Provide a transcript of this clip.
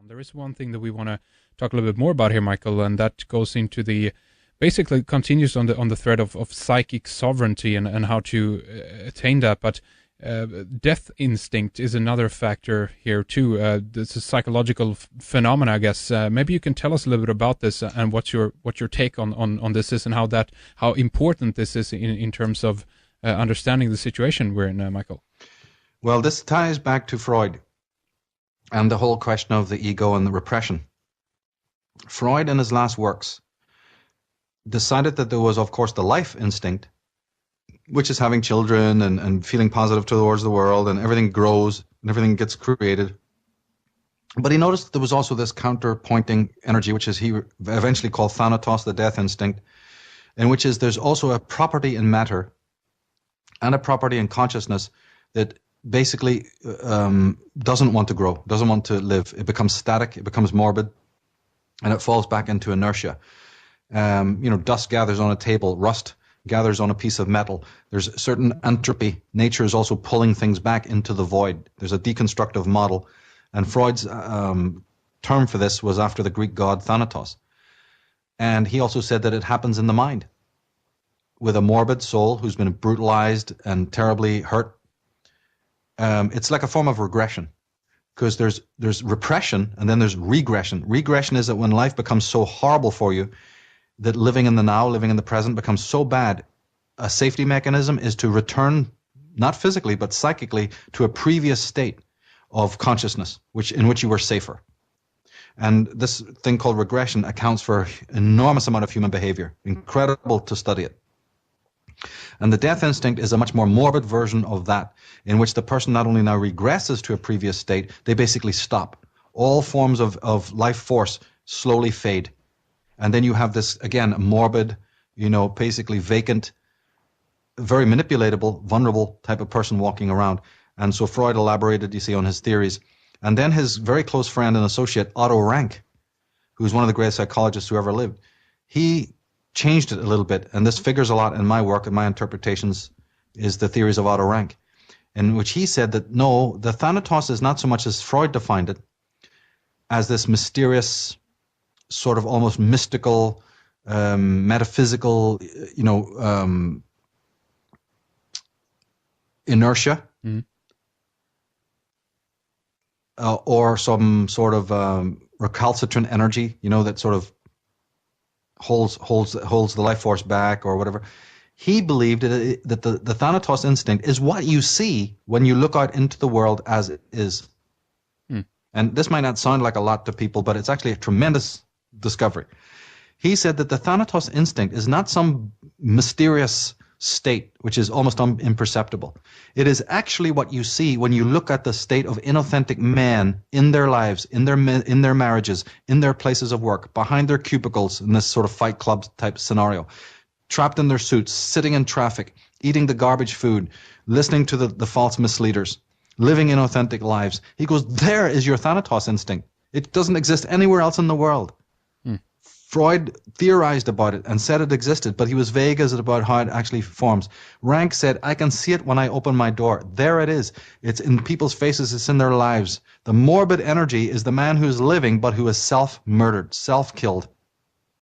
There is one thing that we want to talk a little bit more about here, Michael, and that goes into the basically continues on the thread of psychic sovereignty and how to attain that. But death instinct is another factor here too. This is psychological phenomena, I guess. Maybe you can tell us a little bit about this and what your take on this is, and how important this is in terms of understanding the situation we're in, Michael. Well, this ties back to Freud and the whole question of the ego and the repression. Freud, in his last works, decided that there was, of course, the life instinct, which is having children and feeling positive towards the world, and everything grows and everything gets created. But he noticed that there was also this counterpointing energy, which is he eventually called Thanatos, the death instinct, in which is there's also a property in matter and a property in consciousness that basically doesn't want to grow, doesn't want to live. It becomes static, it becomes morbid, and it falls back into inertia. Dust gathers on a table, rust gathers on a piece of metal. There's certain entropy. Nature is also pulling things back into the void. There's a deconstructive model. And Freud's term for this was after the Greek god Thanatos. And he also said that it happens in the mind. With a morbid soul who's been brutalized and terribly hurt, it's like a form of regression, because there's repression and then there's regression. Regression is that when life becomes so horrible for you that living in the now, living in the present becomes so bad, a safety mechanism is to return, not physically, but psychically, to a previous state of consciousness, in which you were safer. And this thing called regression accounts for an enormous amount of human behavior. Incredible to study it. And the death instinct is a much more morbid version of that, in which the person not only now regresses to a previous state, they basically stop. All forms of life force slowly fade. And then you have this, again, morbid, basically vacant, very manipulatable, vulnerable type of person walking around. And so Freud elaborated, you see, on his theories. And then his very close friend and associate, Otto Rank, who's one of the greatest psychologists who ever lived, he changed it a little bit. And this figures a lot in my work and my interpretations, is the theories of Otto Rank, in which he said that, no, the Thanatos is not so much as Freud defined it, as this mysterious, sort of almost mystical, metaphysical, inertia, or some sort of recalcitrant energy, that sort of holds the life force back or whatever. He believed that the Thanatos instinct is what you see when you look out into the world as it is. And this might not sound like a lot to people, but it's actually a tremendous discovery. He said that the Thanatos instinct is not some mysterious state which is almost imperceptible. It is actually what you see when you look at the state of inauthentic men in their lives, in their marriages, in their places of work, behind their cubicles, in this sort of Fight Club type scenario, trapped in their suits, sitting in traffic, eating the garbage food, listening to the false misleaders, living inauthentic lives. He goes, there is your Thanatos instinct. It doesn't exist anywhere else in the world. Freud theorized about it and said it existed, but he was vague about how it actually forms. Rank said, I can see it when I open my door. There it is. It's in people's faces. It's in their lives. The morbid energy is the man who's living, but who is self-murdered, self-killed.